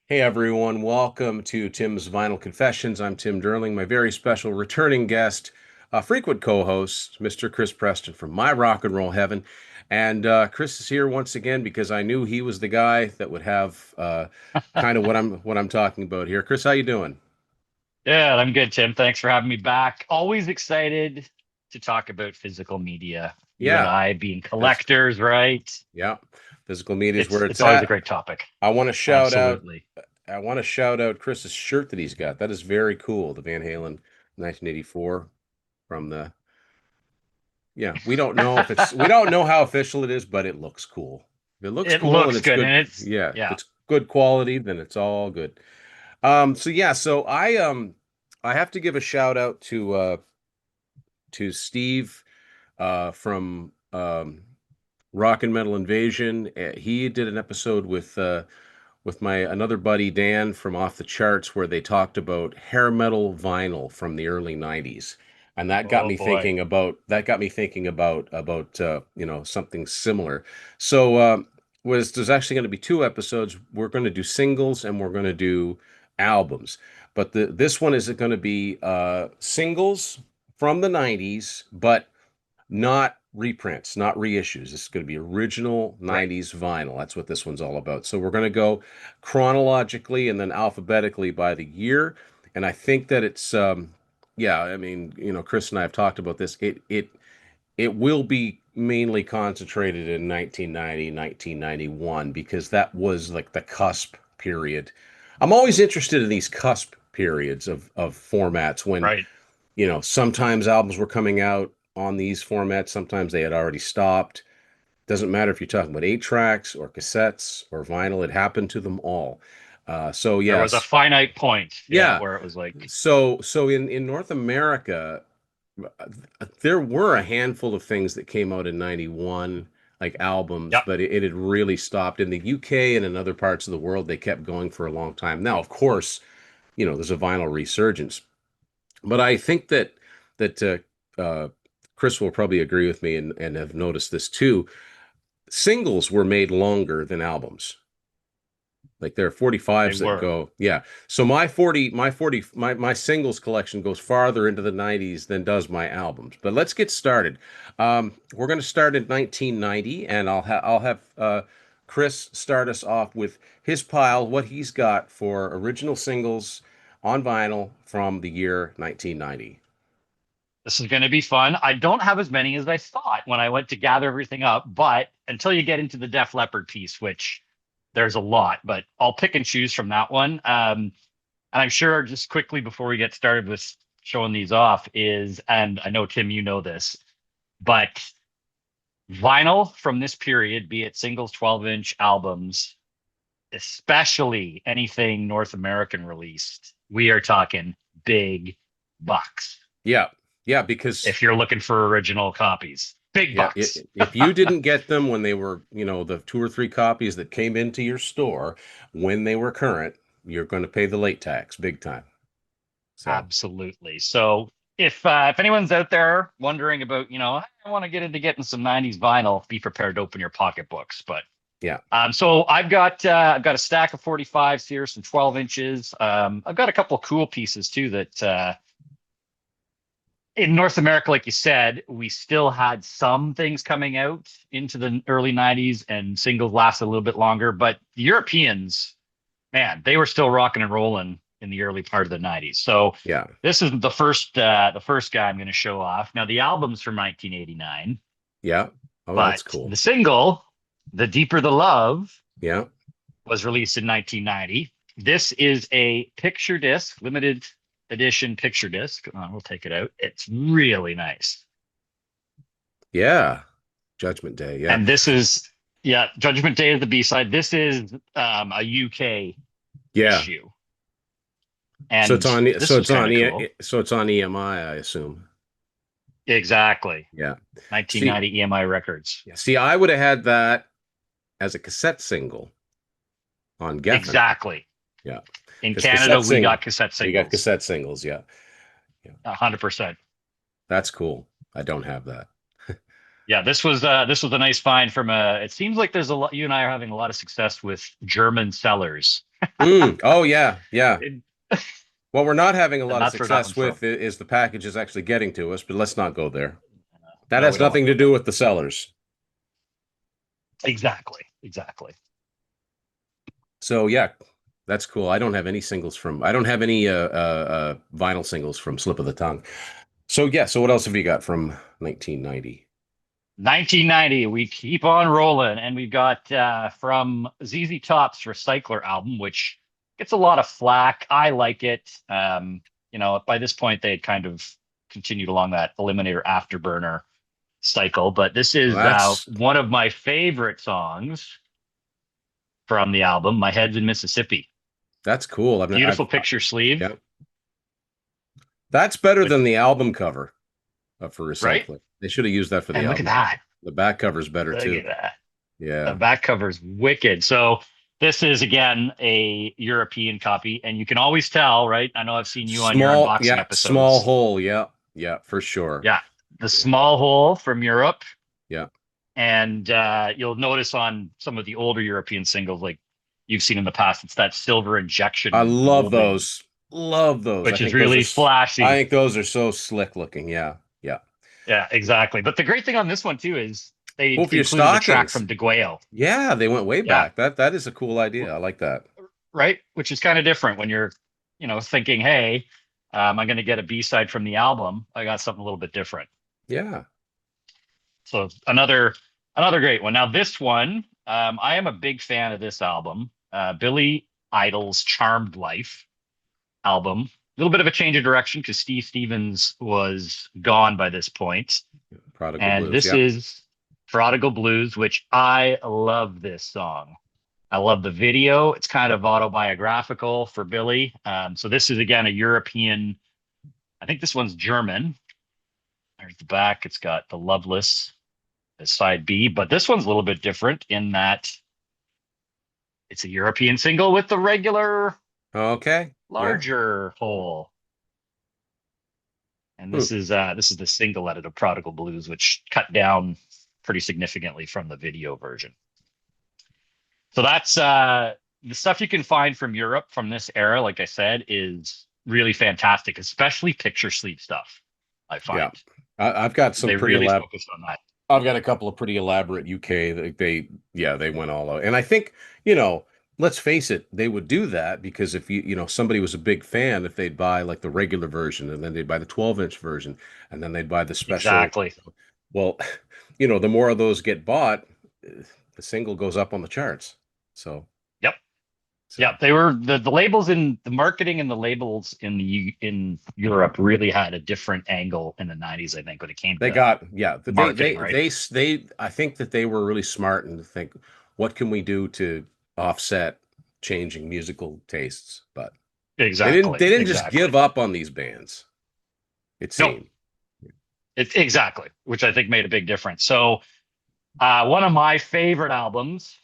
Hey everyone, welcome to Tim's Vinyl Confessions. I'm Tim Derling, my very special returning guest, frequent co-host, Mr. Chris Preston from My Rock and Roll Heaven. And Chris is here once again because I knew he was the guy that would have kind of what I'm talking about here. Chris, how you doing? Yeah, I'm good, Tim. Thanks for having me back. Always excited to talk about physical media. You and Yeah, I being phys- collectors, right? yeah, physical media is It's where it's it's always a at. great topic. I want to shout out. Absolutely. I want to shout out Chris's shirt that he's got. That is very cool. The Van Halen 1984 from the Yeah, we don't know how official it is, but it looks cool. If it looks It cool and looks it's good, good, and it's yeah, if yeah. it's good quality, then it's all good. So I have to give a shout out to Steve from Rock and Metal Invasion. He did an episode with my another buddy Dan from Off the Charts where they talked about hair metal vinyl from the early 90s. And Oh boy. that got me thinking about something similar. So was there's actually going to be two episodes. We're going to do singles and we're going to do albums. But this one is going to be singles from the 90s, but not reprints, not reissues. This is going to be original Right. 90s vinyl. That's what this one's all about. So we're going to go chronologically and then alphabetically by the year. And I think that yeah, I mean, Chris and I have talked about this. It will be mainly concentrated in 1990, 1991 because that was like the cusp period. I'm always interested in these cusp periods of formats when Right. sometimes albums were coming out on these formats, sometimes they had already stopped. Doesn't matter if you're talking about eight tracks or cassettes or vinyl, it happened to them all. So There was a yes, finite point, yeah, yeah. where it was like, So in North America, there were a handful of things that came out in 91, like albums, yep, but it had really stopped. In the UK and in other parts of the world, they kept going for a long time. Now, of course, there's a vinyl resurgence, but I think that Chris will probably agree with me and have noticed this too. Singles were made longer than albums. Like there are they 45s that were. go, yeah. So my singles collection goes farther into the 90s than does my albums. But let's get started. We're going to start in 1990, and I'll have Chris start us off with his pile, what he's got for original singles on vinyl from the year 1990. This is going to be fun. I don't have as many as I thought when I went to gather everything up, but until you get into the Def Leppard piece, which there's a lot, but I'll pick and choose from that one. And I'm sure just quickly before we get started with showing these off is, and I know Tim, you know this, but vinyl from this period, be it singles, 12-inch albums, especially anything North American released, we are talking big bucks Yeah, yeah, because if you're looking for original copies. Big yeah, bucks. if you didn't get them when they were, the two or three copies that came into your store when they were current, you're going to pay the late tax big time. So, Absolutely. So if anyone's out there wondering about, I want to get into getting some 90s vinyl, be prepared to open your pocketbooks. But yeah, so I've got a stack of 45s here, some 12 inches. I've got a couple of cool pieces too that in North America, like you said, we still had some things coming out into the early 90s and singles lasted a little bit longer. But the Europeans, man, they were still rocking and rolling in the early part of the 90s. So yeah, this is the first guy I'm going to show off. Now the album's from 1989, yeah. Oh, that's but cool. the single, The Deeper the Love, Yeah, was released in 1990. This is a picture disc, limited edition picture disc. We'll take it out. It's really nice. yeah. Judgment Day. Yeah, And this is, yeah, Judgment Day is the B-side. This is a UK yeah. issue. And this is kind of cool. So it's on EMI, I assume. Exactly. Yeah. See, 1990 EMI Records. yeah. See, I would have had that as a cassette single on Geffen. Exactly. Yeah, In because Canada, we got cassette we got singles. cassette singles. Yeah, yeah. 100%. That's cool. I don't have that. Yeah, this was a nice find from a. It seems like there's a lot. You and I are having a lot of success with German sellers, Oh yeah, yeah. and What we're not having a lot of that's where that success one's from. with is the packages actually getting to us, but let's not go there. That No, we has don't want nothing to to go do there. with the sellers. Exactly, exactly. So yeah, that's cool. I don't have any singles from. I don't have any vinyl singles from Slip of the Tongue. So yeah. So what else have you got from 1990? 1990, we keep on rolling, and we've got from ZZ Top's Recycler album, which gets a lot of flack. I like it. By this point, they had kind of continued along that Eliminator Afterburner cycle, but this Well, is one of my favorite songs from the album, My Head's in Mississippi. that's cool. Beautiful picture sleeve, Yeah, that's better with than the album cover for right? Recycler. They should have used that for the And look at album cover. that. The back cover's better Look too. at that. The Yeah. back cover is wicked. So this is again a European copy, and you can always tell, right? I know I've seen you on your Small, unboxing yeah, small episodes. hole. Yeah, yeah, for sure. Yeah, the Yeah, small hole from Europe, yeah. and you'll notice on some of the older European singles, like you've seen in the past, it's that silver I injection love molding, those. Love those. which is really I flashy. think those are so slick looking. Yeah, yeah. Yeah, exactly. But the great thing on this one too is they Well, for your included a track stockings. from DeGueo. Yeah, they went way Yeah, back. That is a cool idea. I like that. right? Which is kind of different when you're, thinking, hey, I'm going to get a B side from the album. I got something a little bit different. Yeah. So another great one. Now this one, I am a big fan of this album, Billy Idol's Charmed Life album. A little bit of a change of direction because Steve Stevens was gone by this point, Prodigal and Blues. this Yeah. is Prodigal Blues, which I love this song. I love the video. It's kind of autobiographical for Billy. So this is again a European. I think this one's German. There's the back. It's got the Loveless as side B, but this one's a little bit different in that it's a European single with the regular Okay. Yeah. larger hole. And Hmm. this is the single edit of Prodigal Blues, which cut down pretty significantly from the video version. So that's the stuff you can find from Europe from this era, like I said, is really fantastic, especially picture sleeve stuff. I Yeah. find I've got some they pretty really elaborate. focused on that. I've got a couple of pretty elaborate UK. Yeah, they went all out. And I think, you know, let's face it, they would do that because if somebody was a big fan, if they'd buy like the regular version and then they'd buy the 12-inch version and then they'd buy the special. Exactly. Well, the more of those get bought, the single goes up on the charts. So, Yep. so Yep. They were the labels in the marketing and the labels in Europe really had a different angle in the 90s, I think, when it came they to got, yeah, marketing, right? I think that they were really smart and think, what can we do to offset changing musical tastes? But Exactly. they didn't just Exactly. give up on these bands, it No, seemed. exactly, which I think made a big difference. So one of my favorite albums,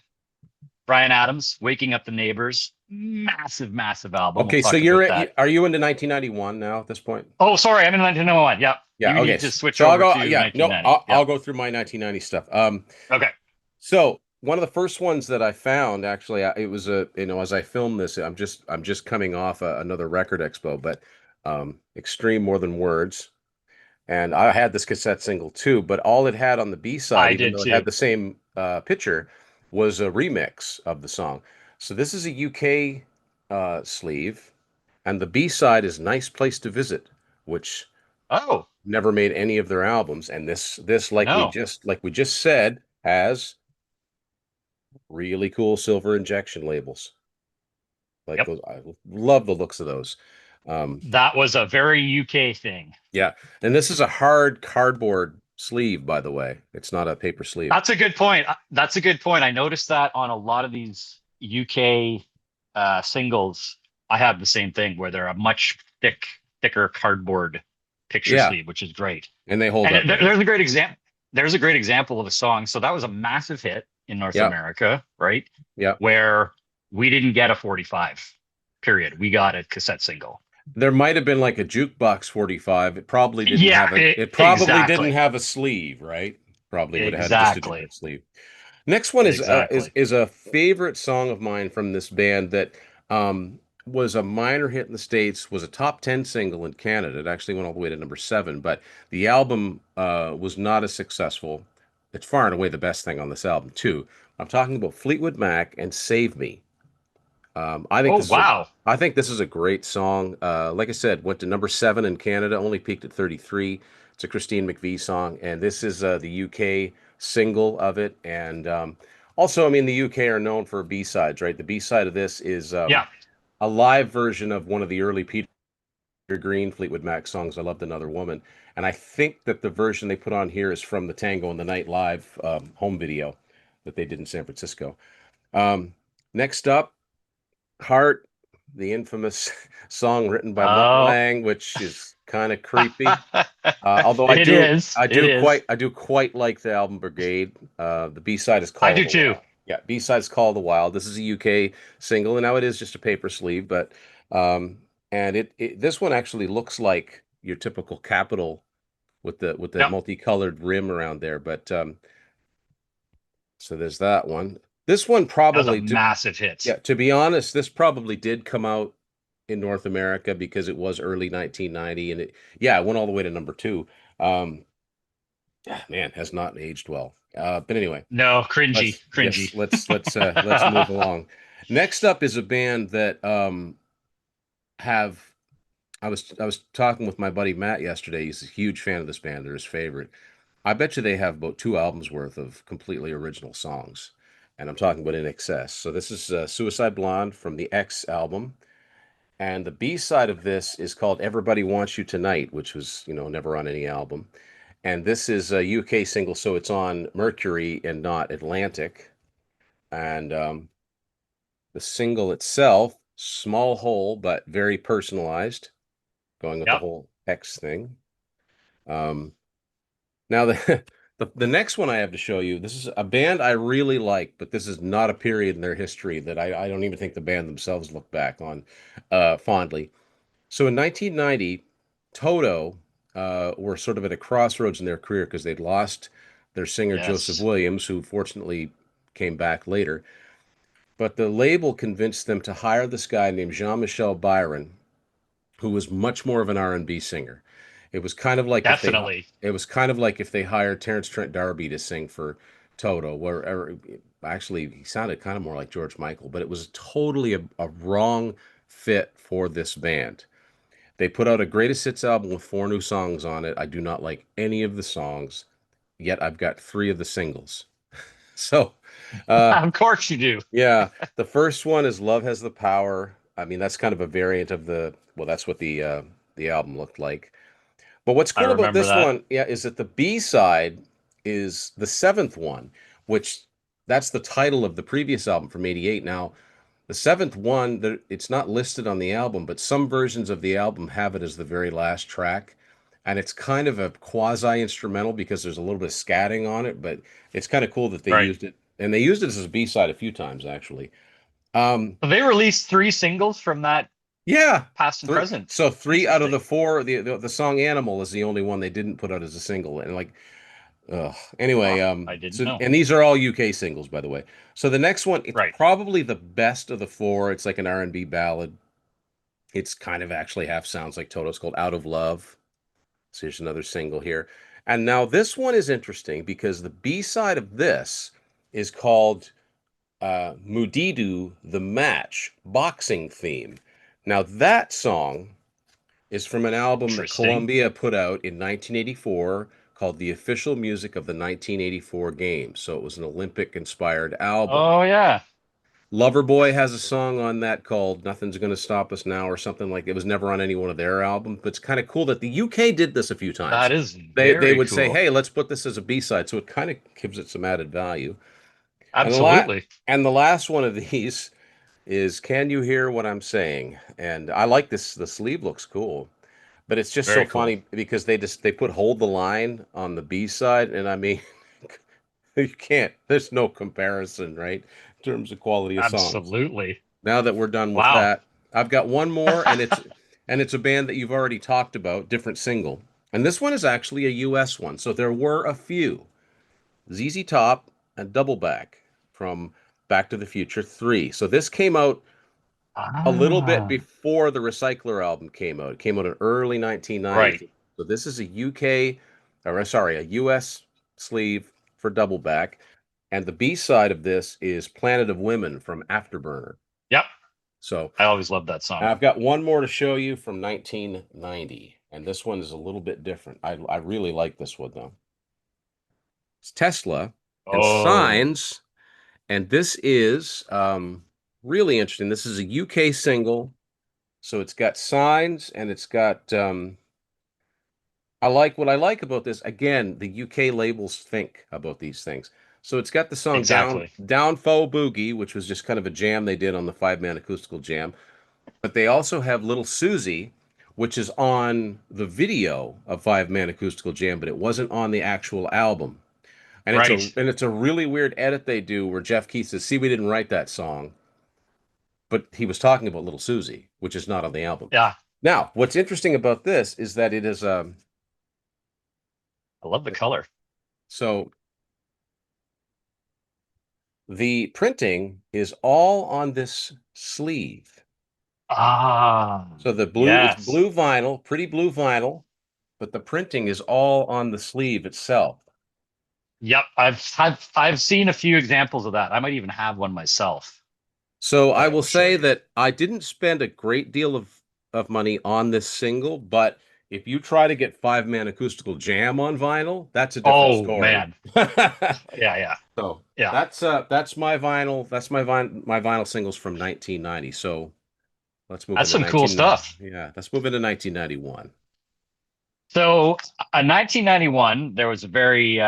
Brian Adams, Waking Up the Neighbors, massive, massive album. We'll Okay, so talk about that. are you into 1991 now at this point? Oh, sorry, I'm in 1991. Yep. Yeah, You okay. need to switch So I'll over go, to yeah, no, 1990. I'll Yep. go through my 1990 stuff. Okay. So one of the first ones that I found, actually, it was as I filmed this, I'm just coming off another record expo, but Extreme More Than Words, and I had this cassette single too, but all it had on the B side, I even did though it had too. the same picture, was a remix of the song. So this is a UK sleeve, and the B side is "Nice Place to Visit," which Oh, never made any of their albums, and this no. like we just said has really cool silver injection labels. Like Yep. those, I love the looks of those. Um, That was a very UK thing. yeah, and this is a hard cardboard sleeve, by the way. It's not a paper sleeve. That's a good point. That's a good point. I noticed that on a lot of these UK singles. I have the same thing where they're a much thicker cardboard picture Yeah, sleeve, which is great. and they hold And up better. there's a great example. There's a great example of a song. So that was a massive hit in North Yeah, America, right? yeah. Where we didn't get a 45, period. We got a cassette single. There might have been like a jukebox 45. It probably didn't Yeah, have it. It probably didn't exactly. have a sleeve, right? Probably would have had just a Exactly. different sleeve. Next one is Exactly. is a favorite song of mine from this band that was a minor hit in the States, was a top 10 single in Canada. It actually went all the way to number 7, but the album was not as successful. It's far and away the best thing on this album, too. I'm talking about Fleetwood Mac and Save Me. I think Oh, this is a wow. I think this is a great song. Like I said, went to number 7 in Canada, only peaked at 33. It's a Christine McVie song, and this is the UK single of it. And also, I mean, the UK are known for B-sides, right? The B-side of this is Yeah. a live version of one of the early Peter Green Fleetwood Mac songs, "I Loved Another Woman," and I think that the version they put on here is from the Tango in the Night live home video that they did in San Francisco. Um, Next up, Heart, the infamous song written by Mutt Oh, Lange, which is kind of creepy. Although it is. It is. I do quite like the album Brigade. The B side is I Call of do the too. Wild. Yeah, B side is Call of the Wild. This is a UK single, and now it is just a paper sleeve, but um, and this one actually looks like your typical Capitol with the Yep. multicolored rim around there. But so there's that one. This one That was a probably to massive hit. Yeah, to be honest, this probably did come out in North America because it was early 1990, and it went all the way to number 2. Um, man, has not aged well. But anyway, No, cringy, cringy. let's move along. Next up is a band that have I was talking with my buddy Matt yesterday. He's a huge fan of this band. They're his favorite. I bet you they have about 2 albums worth of completely original songs, and I'm talking about In Excess. So this is Suicide Blonde from the X album. And the B side of this is called Everybody Wants You Tonight, which was, never on any album. And this is a UK single, so it's on Mercury and not Atlantic. And the single itself, small hole, but very personalized, going with the Yep. whole X thing. Um, Now, the next one I have to show you, this is a band I really like, but this is not a period in their history that I don't even think the band themselves look back on fondly. So in 1990, Toto were sort of at a crossroads in their career because they'd lost their singer Joseph Yes. Williams, who fortunately came back later. But the label convinced them to hire this guy named Jean-Michel Byron, who was much more of an R&B singer. It was kind of like if they Definitely. it was kind of like if they hired Terrence Trent D'Arby to sing for Toto, where actually he sounded kind of more like George Michael, but it was totally a wrong fit for this band. They put out a greatest hits album with 4 new songs on it. I do not like any of the songs, yet I've got 3 of the singles. So, uh, Of course you do. yeah, the first one is Love Has the Power. I mean, that's kind of a variant of that's what the album looked like. But what's I cool about remember this that. one, yeah, is that the B side is the seventh one, which that's the title of the previous album from '88. Now, the seventh one, it's not listed on the album, but some versions of the album have it as the very last track. And it's kind of a quasi instrumental because there's a little bit of scatting on it, but it's kind of cool that they Right. used it. And they used it as a B side a few times, actually. Um, So they released three singles from that yeah. past and present. So three out of the Interesting. four, the song "Animal" is the only one they didn't put out as a single, and like, anyway, Wow, I didn't so know. and these are all UK singles, by the way. So the next one, it's Right. probably the best of the four. It's like an R&B ballad. It's kind of actually half sounds like Toto. It's called "Out of Love." So here's another single here, and now this one is interesting because the B side of this is called Mudidu the Match boxing theme. Now that song is from an album that Interesting. Columbia put out in 1984 called The Official Music of the 1984 Games. So it was an Olympic inspired album. Oh yeah, Loverboy has a song on that called Nothing's Gonna Stop Us Now or something like it. It was never on any one of their albums, but it's kind of cool that the UK did this a few times. that is They very would say, cool. "Hey, let's put this as a B-side." So it kind of gives it some added value. And Absolutely. the last one of these is Can You Hear What I'm Saying? And I like this. The sleeve looks cool. But it's just so Very cool. funny because they put Hold the Line on the B side, and I mean, you can't. There's no comparison, right, in terms of quality of songs. Absolutely. Now that we're done with Wow. that, I've got one more, and it's a band that you've already talked about, different single, and this one is actually a U.S. one. So there were a few. ZZ Top, and Double Back from Back to the Future 3. So this came out a little bit Ah, before the Recycler album came out. It came out in early 1990. right. So this is a UK, or sorry, a US sleeve for Double Back. And the B side of this is Planet of Women from Afterburner. Yep. So I always loved that song. I've got one more to show you from 1990. And this one is a little bit different. I really like this one though. It's Tesla and Oh, Signs. And this is really interesting. This is a UK single. So it's got signs and it's got I like what I like about this. Again, the UK labels think about these things. So it's got the song exactly. Down Faux Boogie, which was just kind of a jam they did on the five-man acoustical jam. But they also have Little Susie, which is on the video of Five Man Acoustical Jam, but it wasn't on the actual album. Right. And it's a really weird edit they do where Jeff Keith says, "See, we didn't write that song," but he was talking about Little Susie, which is not on the album. Yeah. Now, what's interesting about this is that it is I love the color. so the printing is all on this sleeve. Ah, So the blue, it's yes. blue vinyl, pretty blue vinyl, but the printing is all on the sleeve itself. Yep. I've seen a few examples of that. I might even have one myself So that I I will will show say you. that I didn't spend a great deal of money on this single, but if you try to get Five Man Acoustical Jam on vinyl, that's a different Oh story. man. Yeah, yeah. So Yeah. that's my vinyl. That's my vinyl singles from 1990. So let's move That's into some cool 19 stuff. yeah, let's move into 1991. So, 1991, there was a very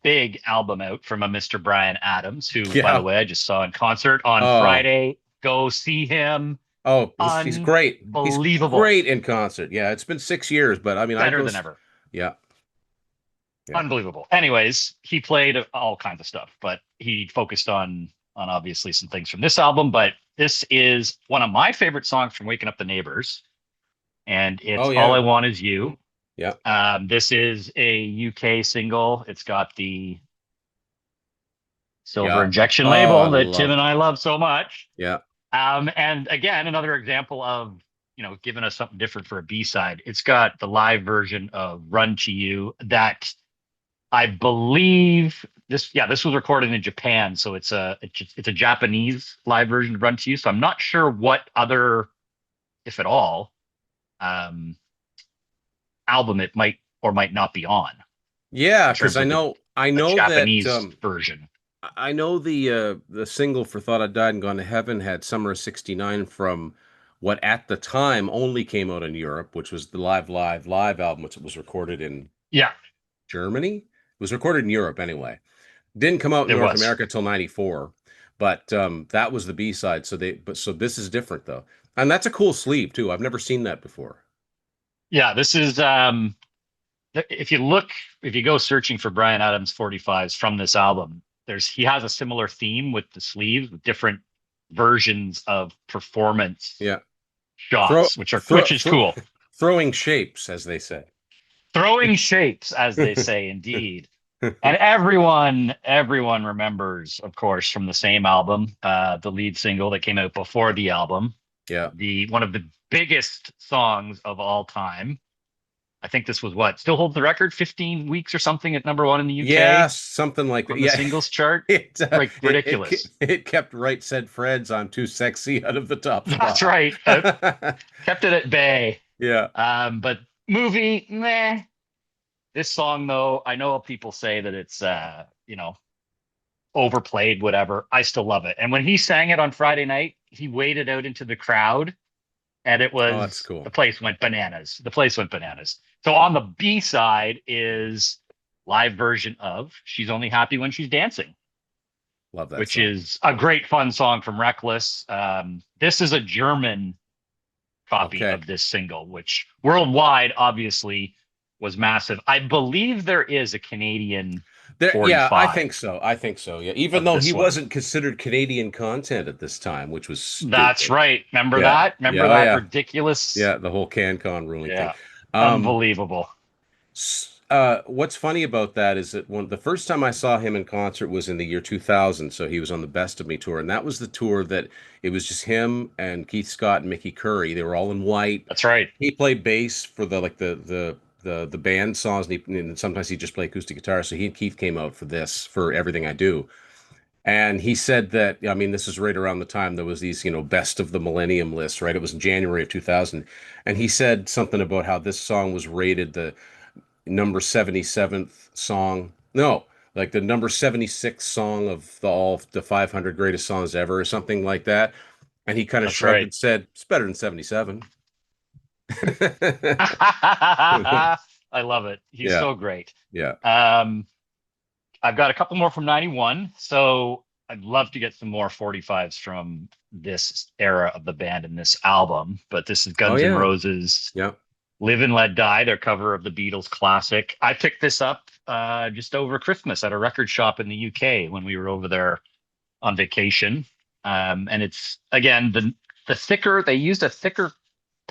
big album out from a Mr. Brian Adams, who, by the Yeah. way, I just saw in concert on Oh, Friday. Go see him. oh, he's great. He's Unbelievable. great in concert. Yeah, it's been 6 years, but I mean, I'd Better go. than ever. Yeah, yeah. Unbelievable. Anyways, he played all kinds of stuff, but he focused on obviously some things from this album. But this is one of my favorite songs from Waking Up the Neighbors, and Oh, it's All I yeah, Want Is You. yeah. This is a UK single. It's got the silver Yeah. injection Oh, I label that Tim love. and I love so much. Yeah. And again, another example of giving us something different for a B side. It's got the live version of Run to You that I believe this was recorded in Japan, so it's a Japanese live version of Run to You. So I'm not sure what other, if at all, um, album it might or might not be on Yeah, in because terms of I a know that Japanese version. I know the single for Thought I Died and Gone to Heaven had Summer of '69 from what at the time only came out in Europe, which was the Live album, which was recorded in Yeah, Germany. It was recorded in Europe anyway. Didn't come out in it North was. America till '94, but that was the B side. So this is different though, and that's a cool sleeve too. I've never seen that before. Yeah, this is if you look if you go searching for Brian Adams 45s from this album, he has a similar theme with the sleeves with different versions of performance Yeah, throw shots, throw, which is throw cool. throwing shapes, as they say. Throwing shapes, as they say, indeed. And everyone remembers, of course, from the same album, the lead single that came out before the album, Yeah. the one of the biggest songs of all time. I think this was what still holds the record, 15 weeks or something at number one in the Yeah, UK something like that. on the Yeah, singles chart. Like ridiculous. it kept Right Said Fred's I'm Too Sexy out of the top That's spot. right. Kept it at bay. Yeah. But movie, meh. This song, though, I know people say that it's overplayed, whatever. I still love it. And when he sang it on Friday night, he waded out into the crowd and Oh, that's the cool. place went bananas. The place went bananas. So on the B side is live version of She's Only Happy When She's Dancing, Love that which song. is a great fun song from Reckless. This is a German copy Okay. of this single, which worldwide obviously was massive. I believe there is a Canadian Yeah, I 45 think so. I think so. Yeah, even of though he this one. wasn't considered Canadian content at this time, which was That's stupid. right. Remember Yeah. that? Yeah. Remember Oh, that yeah. ridiculous? Yeah. The whole CanCon ruling thing. Yeah. Um, Unbelievable. what's funny about that is that the first time I saw him in concert was in the year 2000. So he was on the Best of Me tour, and that was the tour that it was just him and Keith Scott and Mickey Curry. They were all in white. That's right. He played bass for the like the band songs, and sometimes he just played acoustic guitar. So he and Keith came out for this for Everything I Do. And he said that, I mean, this is right around the time there was these, best of the millennium lists, right? It was in January of 2000. And he said something about how this song was rated the number 77th song. No, like the number 76th song of the 500 greatest songs ever or something like that. And he kind of That's shrugged right. and said, it's better than 77. I love it. He's Yeah, so great. yeah. Um, I've got a couple more from 91. So I'd love to get some more 45s from this era of the band and this album. But this is Oh, Guns N' yeah. Roses Yeah. Live and Let Die, their cover of the Beatles classic. I picked this up just over Christmas at a record shop in the UK when we were over there on vacation. And it's, again, the thicker, they used a thicker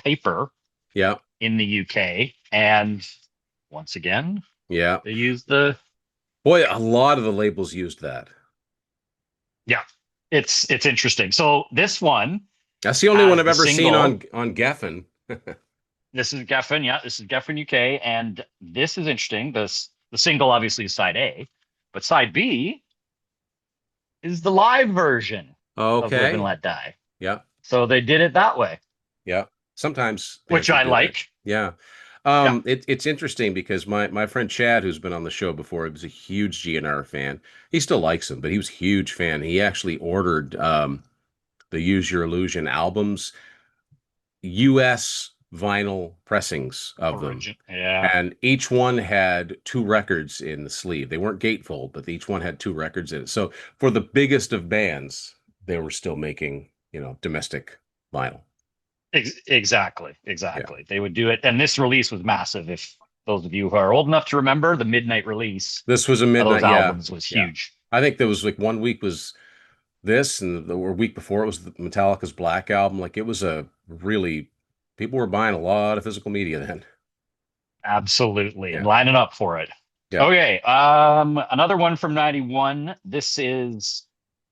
paper Yeah. in the UK. And once again, Yeah. they used the, Boy, a lot of the labels used that. yeah, it's interesting. So this one That's the only one has I've the ever seen single. on Geffen. This is Geffen, yeah, this is Geffen UK, and this is interesting. The single obviously is side A, but side B is the live version of Live and Okay. Let Die. Yeah. So they did it that way, Yeah. Sometimes bands which will I do that. like. Yeah. Yeah, It's interesting because my friend Chad, who's been on the show before, he was a huge GNR fan. He still likes them, but he was a huge fan. He actually ordered the Use Your Illusion albums, US vinyl pressings of them. origin. Yeah, And each one had two records in the sleeve. They weren't gatefold, but each one had two records in it. So for the biggest of bands, they were still making, domestic vinyl. exactly, Yeah. exactly. They would do it, and this release was massive. If those of you who are old enough to remember, the midnight release This was a of those midnight. Yeah. albums was Yeah. huge. I think there was like one week was this, and the week before it was the Metallica's Black album. Like it was a really, people were buying a lot of physical media then. Absolutely, and Yeah. lining up for it. Yeah. Okay, another one from 91. This is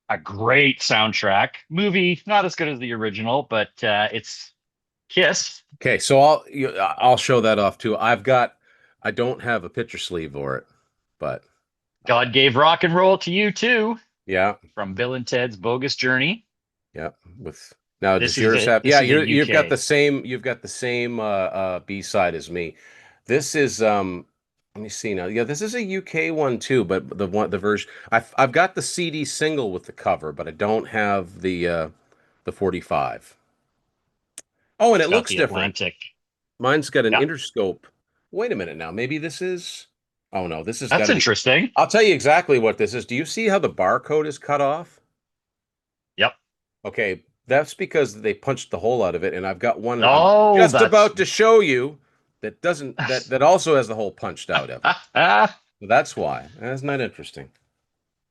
a great soundtrack. Movie, not as good as the original, but it's Kiss. Okay. So I'll show that off too. I don't have a picture sleeve for it, but God Gave Rock and Roll to You Too, yeah. from Bill and Ted's Bogus Journey. Yeah, with now does This is yours it. have? This Yeah, is a you've got the UK. same B side as me. This is let me see now. Yeah, this is a UK one too, but the version I've got the CD single with the cover, but I don't have the 45. Oh, and It's it got looks the different. Atlantic. Mine's got an Yeah, Interscope. Wait a minute now. Maybe this is. Oh no, this has got that's to be. interesting. I'll tell you exactly what this is. Do you see how the barcode is cut off? Yep. Okay, that's because they punched the hole out of it, and I've got one I'm Oh, just that's about to show you that doesn't that also has the hole punched out of it. So that's why. Isn't that interesting?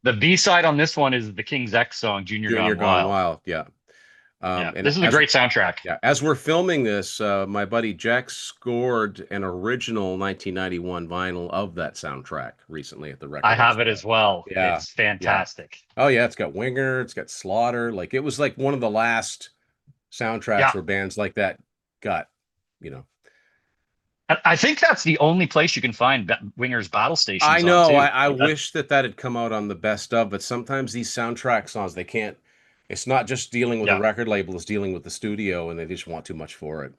the B side on this one is the King's X song, Junior Junior Gone Gone Wild. Wild, yeah. Yeah, And this is a great soundtrack. as we're filming this, my buddy Jack scored an original 1991 vinyl of that soundtrack recently at the I Record have it Expo. as well. Yeah, It's yeah. fantastic. Oh yeah, it's got Winger, it's got Slaughter. Like it was like one of the last soundtracks Yeah, where bands like that got, you know. I think that's the only place you can find Winger's Battle I Stations on know. too. I Like that. wish that had come out on the best of, but sometimes these soundtrack songs they can't. It's not just dealing with a Yeah, record label; it's dealing with the studio, and they just want too much for it.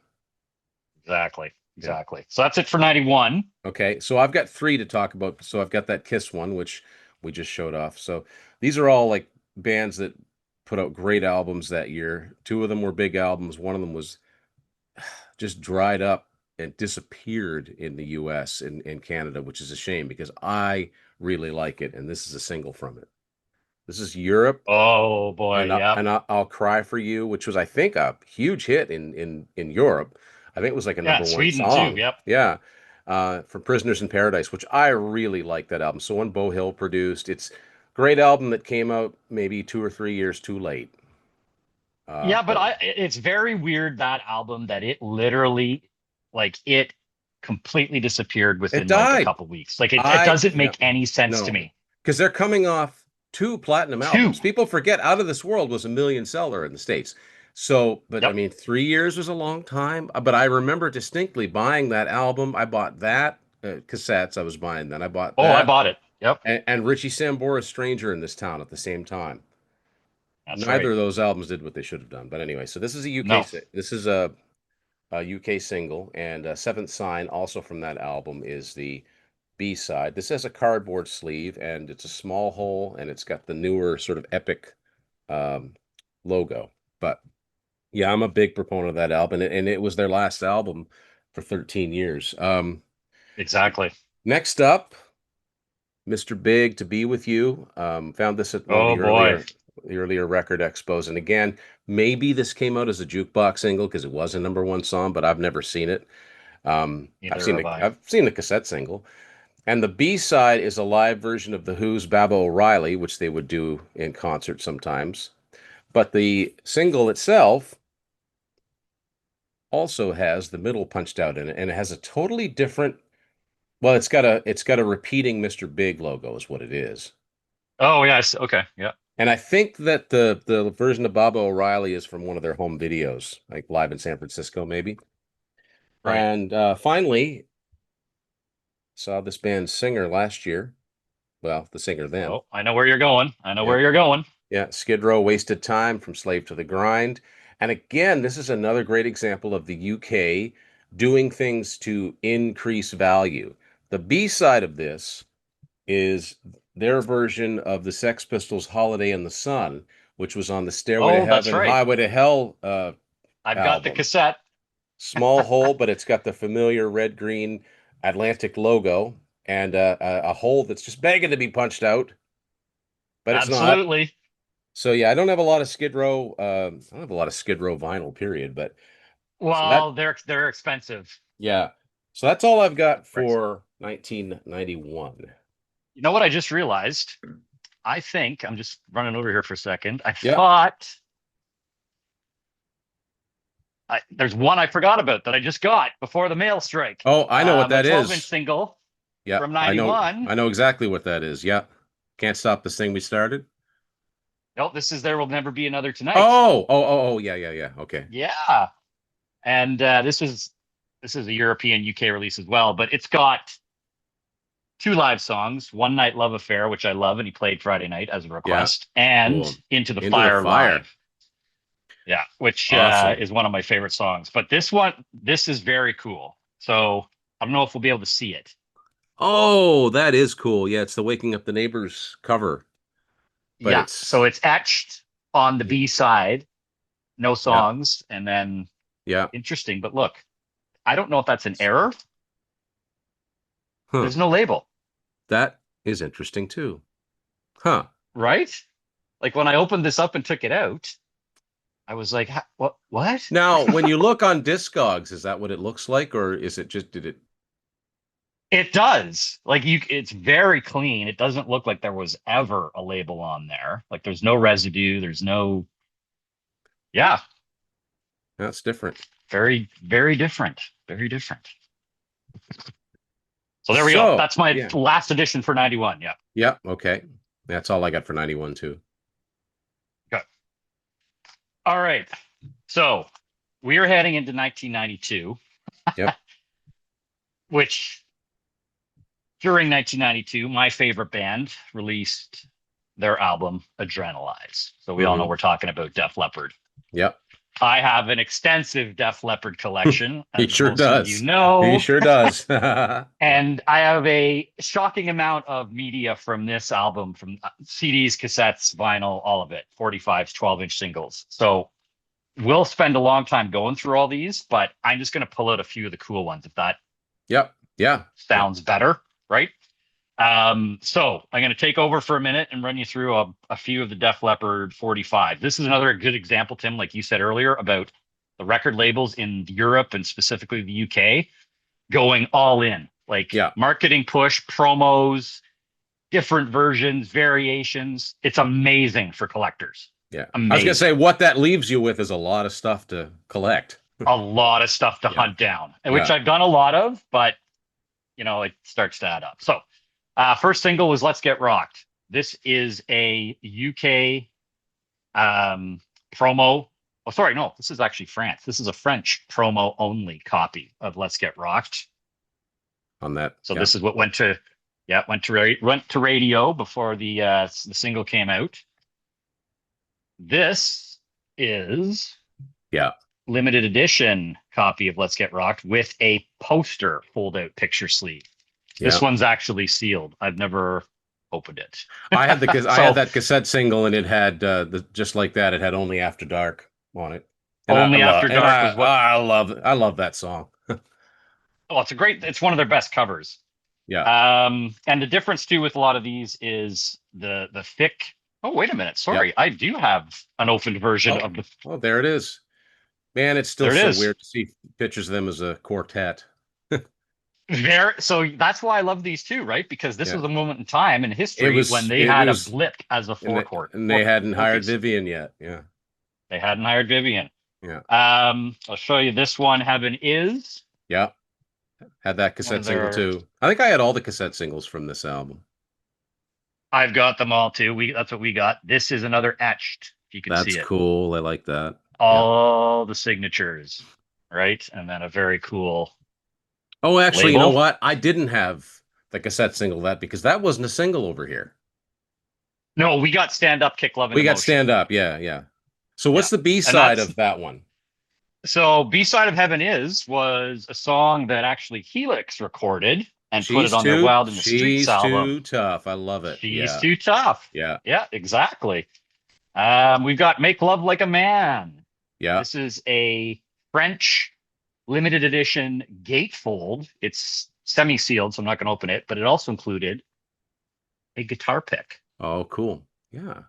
exactly, Yeah. exactly. So that's it for 91. Okay. So I've got three to talk about. So I've got that Kiss one, which we just showed off. So these are all like bands that put out great albums that year. Two of them were big albums. One of them was just dried up and disappeared in the US and Canada, which is a shame because I really like it. And this is a single from it. This is Europe, Oh boy, and yep. I'll Cry for You, which was I think a huge hit in Europe. I think it was like a Yeah, number one Sweden too. song. Yep. Yeah. From Prisoners in Paradise, which I really like that album. So when Bo Hill produced, it's a great album that came out maybe 2 or 3 years too late. Yeah, but But it's very weird that album that it literally, like it completely disappeared It within like a died. couple weeks. Like it doesn't Yeah, make any sense to no, me. because they're coming off two platinum Two. albums. People forget Out of This World was a million seller in the States. So, but I Yep. mean, 3 years was a long time. But I remember distinctly buying that album. I bought that cassettes. I was buying then. I bought Oh, I that bought it. Yep. and Richie Sambora's Stranger in This Town at the same time. That's Neither right. of those albums did what they should have done. But anyway, so this is a UK. No. This is a UK single, and Seventh Sign, also from that album, is the B side. This has a cardboard sleeve, and it's a small hole, and it's got the newer sort of epic um, logo. But yeah, I'm a big proponent of that album, and it was their last album for 13 years. Exactly. Next up, Mr. Big, To Be With You. Found this at one of Oh boy. the earlier record expos, and again, maybe this came out as a jukebox single because it was a number one song, but I've never seen it. Neither have I. I've seen the cassette single. And the B side is a live version of The Who's Baba O'Reilly, which they would do in concert sometimes. But the single itself also has the middle punched out in it, and it has a totally different. Well, it's got a repeating Mr. Big logo, is what it is. Oh yes. Okay. Yeah. And I think that the version of Baba O'Reilly is from one of their home videos, like live in San Francisco, maybe. Right. And finally, saw this band's singer last year. Well, the singer then. Oh, I know where you're going. I know Yeah. where you're going. Yeah, Skid Row, Wasted Time, From Slave to the Grind. And again, this is another great example of the UK doing things to increase value. The B side of this is their version of the Sex Pistols' Holiday in the Sun, which was on the Stairway to Oh, that's Heaven, right. Highway to Hell I've got the album. cassette. Small hole, but it's got the familiar red green Atlantic logo and a hole that's just begging to be punched out, but it's not. Absolutely. So yeah, I don't have a lot of Skid Row. I don't have a lot of Skid Row vinyl, period. But so that, Well, they're expensive. yeah. So that's all I've got Right. for 1991. You know what I just realized? I think I'm just running over here for a second. I Yeah. thought there's one I forgot about that I just got before the mail strike. Oh, I know what A that 12-inch is. single Yeah, from '91. I know exactly what that is. Yeah. Can't stop this thing we started. Nope, this is There Will Never Be Another Tonight. Oh, yeah, yeah, yeah. Okay. Yeah, and this is a European UK release as well, but it's got two live songs: "One Night Love Affair," which I love, and he played Friday night as a Yeah. request, and Cool. "Into the Into the Fire" Fire. live. Yeah, which Awesome. is one of my favorite songs. But this is very cool. So I don't know if we'll be able to see it. Oh, that is cool. Yeah, it's the Waking Up the Neighbors cover, but Yeah, so it's it's etched on the B side, no yeah, songs, and then yeah. interesting. But look, I don't know if that's an error. Huh. There's no label, That is interesting too. Huh. right? Like when I opened this up and took it out, I was like, "What? What?" Now, when you look on Discogs, is that what it looks like, or is it just did it? It does. Like it's very clean. It doesn't look like there was ever a label on there. Like there's no residue. There's no, yeah, That's different. very, very different. Very different. So there we go. So, That's my yeah. last edition for '91. Yeah. Yeah, okay. That's all I got for 91 too. Good. All right. So we are heading into 1992, Yep. which during 1992, my favorite band released their album Adrenalize. So we all know Hmm. we're talking about Def Leppard. Yep. I have an extensive Def Leppard collection, He as sure most of you does. He know. sure does. Yeah. And I have a shocking amount of media from this album, from CDs, cassettes, vinyl, all of it, 45s, 12-inch singles. So we'll spend a long time going through all these, but I'm just going to pull out a few of the cool ones if that Yep. Yeah. Yeah. sounds better, right? So I'm going to take over for a minute and run you through a few of the Def Leppard 45. This is another good example, Tim, like you said earlier, about the record labels in Europe and specifically the UK going all in, like Yeah. marketing push, promos, different versions, variations. It's amazing for collectors. Yeah. I was gonna Amazing. say what that leaves you with is a lot of stuff to collect. a lot of stuff to Yeah. hunt down, which Yeah. I've done a lot of, but it starts to add up. So, first single was "Let's Get Rocked." This is a UK promo. Oh, sorry, no, this is actually France. This is a French promo only copy of "Let's Get Rocked." On that. So Yeah. this is what went to radio before the single came out. This is Yeah. limited edition copy of Let's Get Rocked with a poster fold out picture sleeve. This Yeah. one's actually sealed. I've never opened it. I had So that cassette single, and it had just like that. It had "Only After Dark" on it, and Only After Dark was what I love that song. oh, it's one of their best covers. Yeah. And the difference too with a lot of these is the thick. Oh, wait a minute. Yeah. Sorry. I do have an opened version Oh, of the well, there it is. Man, it's still there it so is. weird to see pictures of them as a quartet. So that's why I love these two, right? Because this Yeah. was a moment in time in history when they It had a was, blip as a and they hadn't four hired piece. Vivian yet. Yeah. They hadn't hired Vivian. Yeah. I'll show you this one. Heaven is Yeah. Had that one cassette of single their. too. I think I had all the cassette singles from this album. I've got them all too. That's what we got. This is another etched. If you can see That's it, cool. I like that. Yeah. all the signatures, right? And then a very cool Oh, actually, you know label. what? I didn't have the cassette single of that because that wasn't a single over here. No, we got stand up, kick love and We got emotion. Stand Up. Yeah, yeah. So Yeah, what's the B and side that's of that one? so B side of Heaven is was a song that actually Helix recorded and put it on their Wild in the Streets She's album. too tough. I love it. She's Yeah. too tough. Yeah. Yeah, exactly. We've got Make Love Like a Man. Yeah. This is a French limited edition gatefold. It's semi-sealed, so I'm not going to open it, but it also included a guitar pick. Oh, cool. Yeah.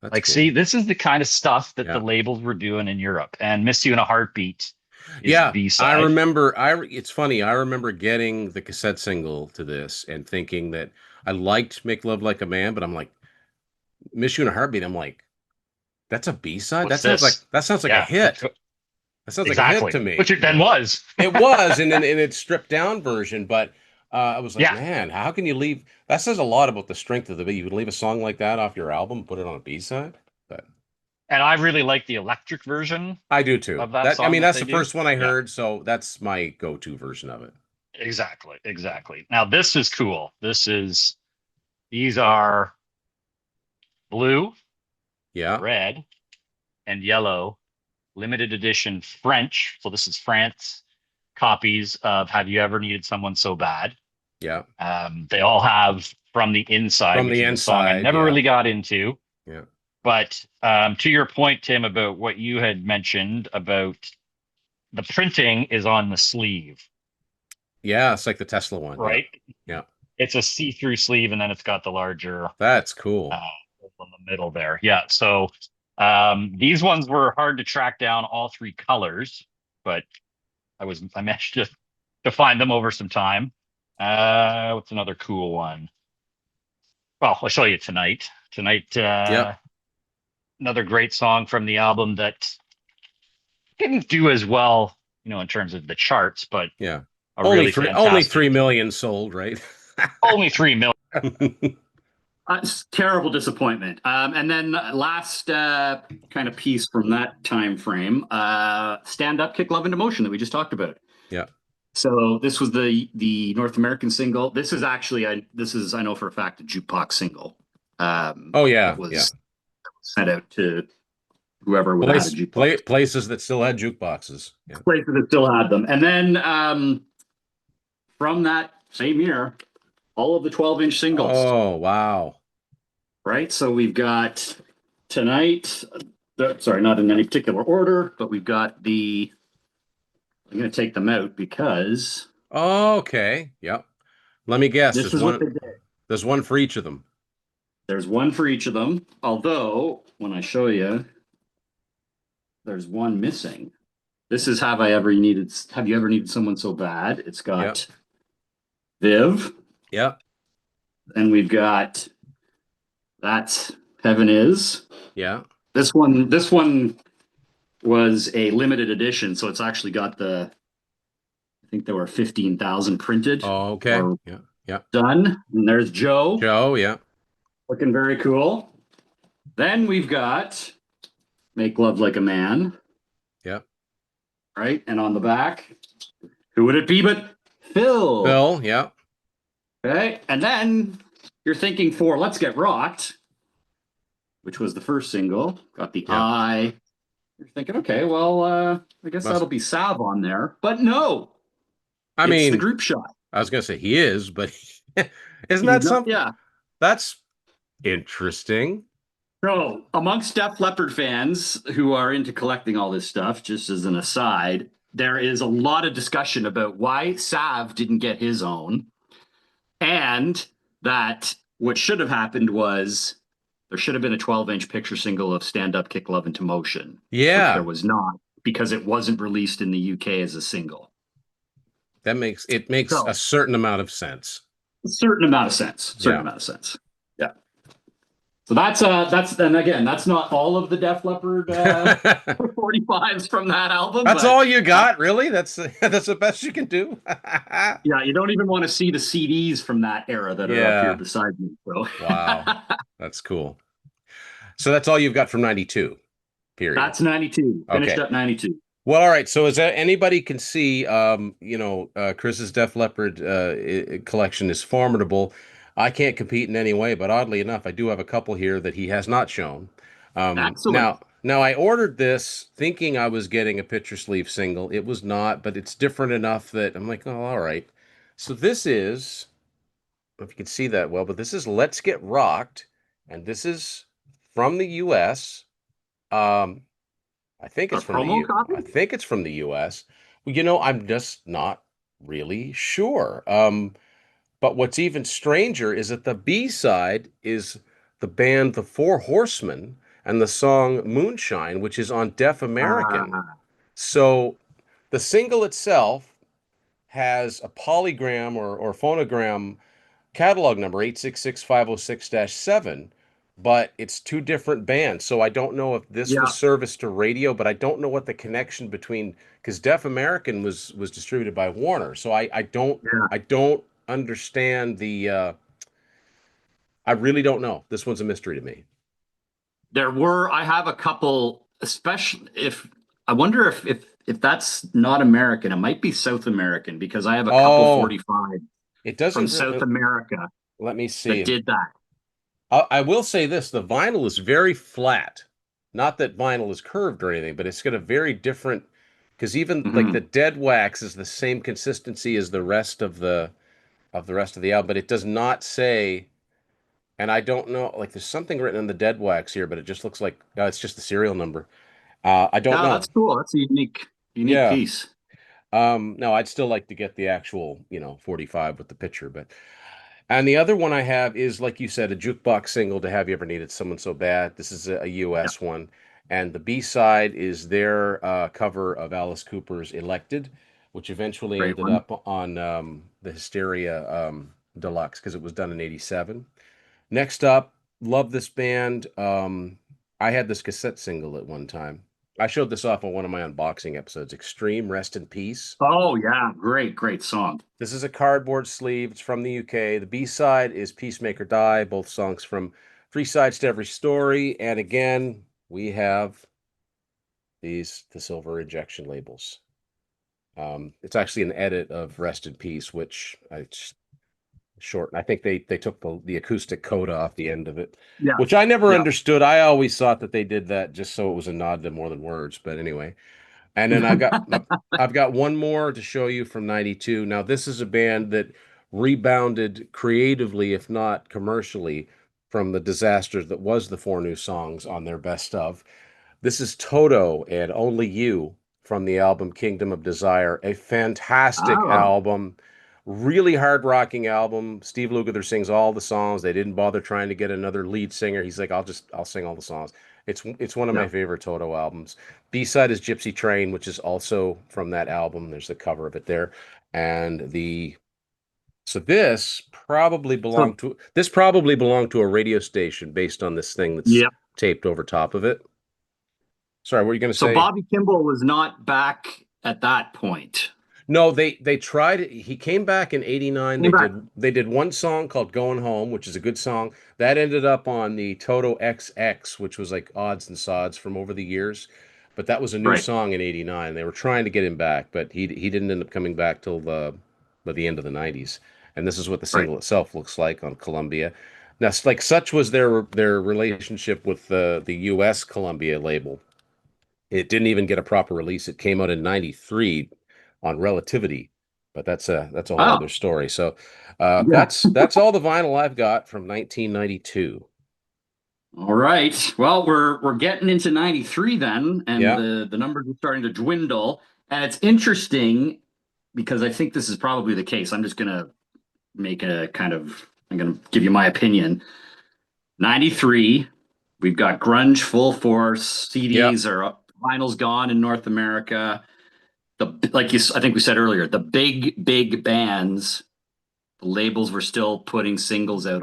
That's Like, see, cool. this is the kind of stuff that the Yeah. labels were doing in Europe. And Miss You in a Heartbeat is the Yeah, B I side. remember it's funny. I remember getting the cassette single to this and thinking that I liked Make Love Like a Man, but I'm like, Miss You in a Heartbeat. I'm like, that's a B-side? What's this? That sounds like a Yeah, hit. That sounds like a hit exactly. to me, Which it you then know. was. It was, and then in its stripped down version, but I was like, Yeah. man, how can you leave? That says a lot about the strength of the beat. You would leave a song like that off your album, put it on a B-side. But And I really like the electric version I do too. of that That I song mean, that that's they the do. first one I Yeah, heard, so that's my go-to version of it. exactly. Exactly. Now, this is cool. These are blue, Yeah, red, and yellow limited edition French. So this is France copies of Have You Ever Needed Someone So Bad? yeah. They all have From the Inside, From which the is a song I inside, never yeah, really got into. yeah, But to your point, Tim, about what you had mentioned about the printing is on the sleeve, yeah. It's like the Tesla one. Yeah, right? yeah. It's a see-through sleeve, and then it's got the larger That's cool. in the middle there. Yeah. So these ones were hard to track down all three colors, but I managed to find them over some time. What's another cool one? Well, I'll show you tonight. Tonight, Yep, another great song from the album that didn't do as well, in terms of the charts, but yeah. a really Only fantastic. 3 million sold, right? Only 3 million. It's terrible disappointment. And then last kind of piece from that time frame, Stand Up, Kick Love into Motion that we just talked about. Yeah, So this was the North American single. This is actually I know for a fact a jukebox single. oh That yeah, yeah. was sent out to whoever would have had a jukebox. Places that still had jukeboxes. Yeah. Places that still had them. And then from that same year, all of the 12-inch singles. Oh wow. Right? So we've got tonight, sorry, not in any particular order, but we've got I'm going to take them out because Okay. Yep. Let me guess. this is what they did. There's one for each of them. There's one for each of them. Although, when I show you, there's one missing. This is Have You Ever Needed Someone So Bad? It's got Viv, Yep. and we've got That's Heaven Is. Yeah. This one was a limited edition, so it's actually got I think there were 15,000 printed Oh, okay. or Yeah. Yeah. done. And there's Joe, Joe, yeah. looking very cool. Then we've got Make Love Like a Man, Yeah. right? And on the back, who would it be but Phil? Phil, yeah. Okay. And then you're thinking for Let's Get Rocked, which was the first single, got the Yeah. I. You're thinking, okay, well, I guess Must that'll be Sav on there. But no, I it's the mean, group shot. I was gonna say he is, but isn't He's that not, something? yeah. That's interesting. So, amongst Def Leppard fans who are into collecting all this stuff, just as an aside, there is a lot of discussion about why Sav didn't get his own, and that what should have happened was there should have been a 12-inch picture single of Stand Up, Kick Love into Motion, which there Yeah, was not because it wasn't released in the UK as a single. it makes a So, certain amount of sense. a certain amount of sense. Certain Yeah. amount of sense. Yeah. So that's and again, that's not all of the Def Leppard 45s from that album, That's but all you got, really? That's the best you can do? yeah, you don't even want to see the CDs from that era that are up here Yeah. beside me. So Wow. That's cool. So that's all you've got from 92, period. that's 92. Finished Okay. up 92. Well, all right. So as anybody can see, Chris's Def Leppard collection is formidable. I can't compete in any way, but oddly enough, I do have a couple here that he has not shown. Excellent. Now I ordered this thinking I was getting a picture sleeve single. It was not, but it's different enough that I'm like, oh, all right. So this is, I don't know if you can see that well, but this is Let's Get Rocked, and this is from the U.S. Um, I think A it's from the promo U. copy? I think it's from the U.S. Well, I'm just not really sure. But what's even stranger is that the B side is the band The Four Horsemen and the song Moonshine, which is on Deaf American. Uh, So the single itself has a polygram or phonogram catalog number 866-506-7, but it's two different bands. So I don't know if this was yeah, serviced to radio, but I don't know what the connection between, because Deaf American was distributed by Warner. So yeah. I don't understand I really don't know. This one's a mystery to me. I have a couple, especially if I wonder if that's not American, it might be South American because I have a couple Oh, 45 it from doesn't South really, America let me that see. did that. I will say this, the vinyl is very flat. Not that vinyl is curved or anything, but it's got a very different, because even like the Mhm. dead wax is the same consistency as the rest of the album, but it does not say, and I don't know, like there's something written in the dead wax here, but it just looks like it's just the serial number. I don't Yeah, know. that's cool. That's a unique Yeah. piece. No, I'd still like to get the actual, 45 with the picture, but and the other one I have is, like you said, a jukebox single to Have You Ever Needed Someone So Bad. This is a Yeah, US one. And the B side is their cover of Alice Cooper's Elected, which eventually great ended one. up on the Hysteria Deluxe because it was done in '87. Next up, love this band. I had this cassette single at one time. I showed this off on one of my unboxing episodes. Extreme Rest in Peace. Oh yeah, great song. This is a cardboard sleeve. It's from the UK. The B side is Peacemaker Die, both songs from Three Sides to Every Story. And again, we have the silver injection labels. It's actually an edit of Rest in Peace, which I shortened. I think they took the acoustic coda off the end of it, Yeah, which I never yeah. understood. I always thought that they did that just so it was a nod to More Than Words. But anyway, and then I've got one more to show you from '92. Now this is a band that rebounded creatively, if not commercially, from the disaster that was the four new songs on their best of. This is Toto and Only You from the album Kingdom of Desire. A fantastic Oh, album, really hard rocking album. Steve Lukather sings all the songs. They didn't bother trying to get another lead singer. He's like, I'll sing all the songs. It's one of yeah. my favorite Toto albums. B side is Gypsy Train, which is also from that album. There's the cover of it there, and the so So this probably belonged to a radio station based on this thing that's yeah, taped over top of it. Sorry, what were you going to So say? Bobby Kimball was not back at that point. No, they tried it. He came back in '89. Came back. They did one song called "Going Home," which is a good song. That ended up on the Toto XX, which was like odds and sods from over the years. But that was a new Right. song in '89. They were trying to get him back, but he didn't end up coming back till by the end of the '90s. And this is what the Right. single itself looks like on Columbia. Now, like such was their relationship with the U.S. Columbia label. It didn't even get a proper release. It came out in '93 on Relativity, but that's a whole other Wow. story. So Yeah. that's all the vinyl I've got from 1992. All right. Well, we're getting into 93 then, and Yeah. the numbers are starting to dwindle. And it's interesting because I think this is probably the case. I'm just gonna make a kind of I'm gonna give you my opinion. 93, we've got grunge full force, Yeah. CDs are up, vinyl's gone in North America. I think we said earlier, the big bands, the labels were still putting singles out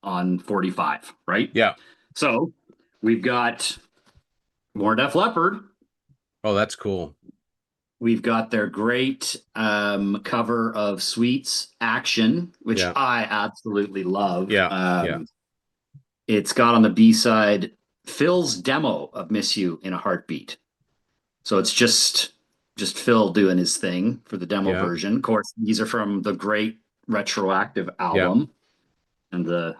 on 45, right? Yeah. So we've got more Def Leppard. Oh, that's cool. We've got their great cover of Sweet's Action, which Yeah. I absolutely love. Yeah. Yeah. It's got on the B side Phil's demo of Miss You in a Heartbeat. So it's just Phil doing his thing for the demo Yeah. version. Of course, these are from the great retroactive Yeah. album and the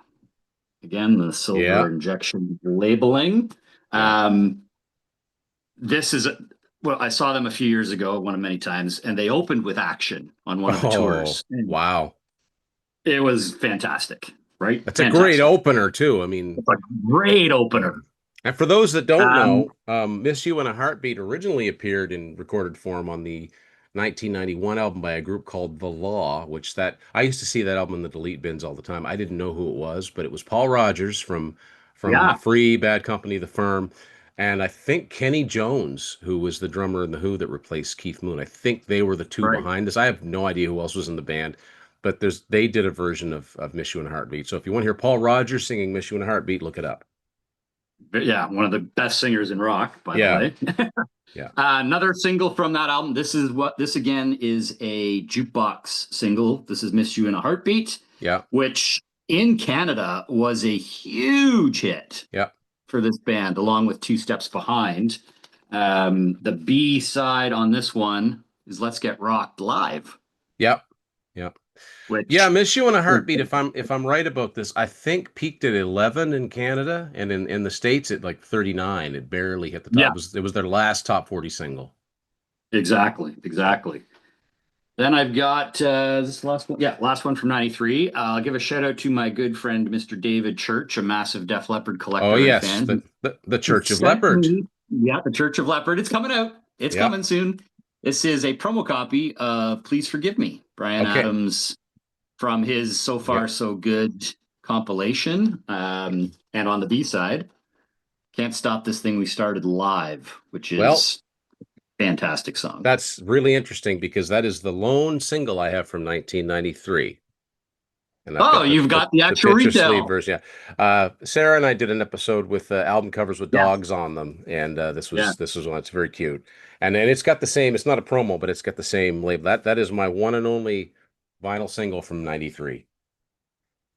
silver Yeah. injection labeling. Yeah. Um, this is well, I saw them a few years ago, one of many times, and they opened with Action on one of the Oh, tours. And wow. it was fantastic, right? That's a great Fantastic. opener too. I mean, It's a great yeah. opener. And for those that don't Um, know, Miss You in a Heartbeat originally appeared in recorded form on the 1991 album by a group called The Law, which that I used to see that album in the delete bins all the time. I didn't know who it was, but it was Paul Rogers from yeah, Free, Bad Company, The Firm, and I think Kenny Jones, who was the drummer in The Who that replaced Keith Moon. I think they were the two right. behind this. I have no idea who else was in the band, but they did a version of Miss You in a Heartbeat. So if you want to hear Paul Rogers singing Miss You in a Heartbeat, look it up. But yeah, one of the best singers in rock, by the Yeah, way. yeah. Another single from that album. This again is a jukebox single. This is Miss You in a Heartbeat, Yeah. which in Canada was a huge hit Yeah. for this band, along with Two Steps Behind. The B side on this one is Let's Get Rocked Live, Yeah. Yeah. Yeah, which Miss You in a Heartbeat, if I'm right about this, I think peaked at 11 in Canada and in the States at like 39. It barely hit the top. yeah, It was their last top 40 single. exactly. Then I've got this last one. Yeah, last one from 93. I'll give a shout out to my good friend, Mr. David Church, a massive Def Leppard Oh collector and yes, fan. the He Church of sent Leopard. me, yeah, the Church of Leopard. It's coming out. It's Yeah. coming soon. This is a promo copy of Please Forgive Me, Brian Okay. Adams from his So Yeah. Far So Good compilation. And on the B side, Can't Stop This Thing We Started Live, which Well, is a fantastic song. that's really interesting because that is the lone single I have from 1993. And I've Oh, got you've got the the actual picture sleeve retail. version. Yeah, Sarah and I did an episode with album covers with Yeah, dogs on them, and this yeah. was this was one that's very cute. And it's got the same. It's not a promo, but it's got the same label. That is my one and only vinyl single from '93.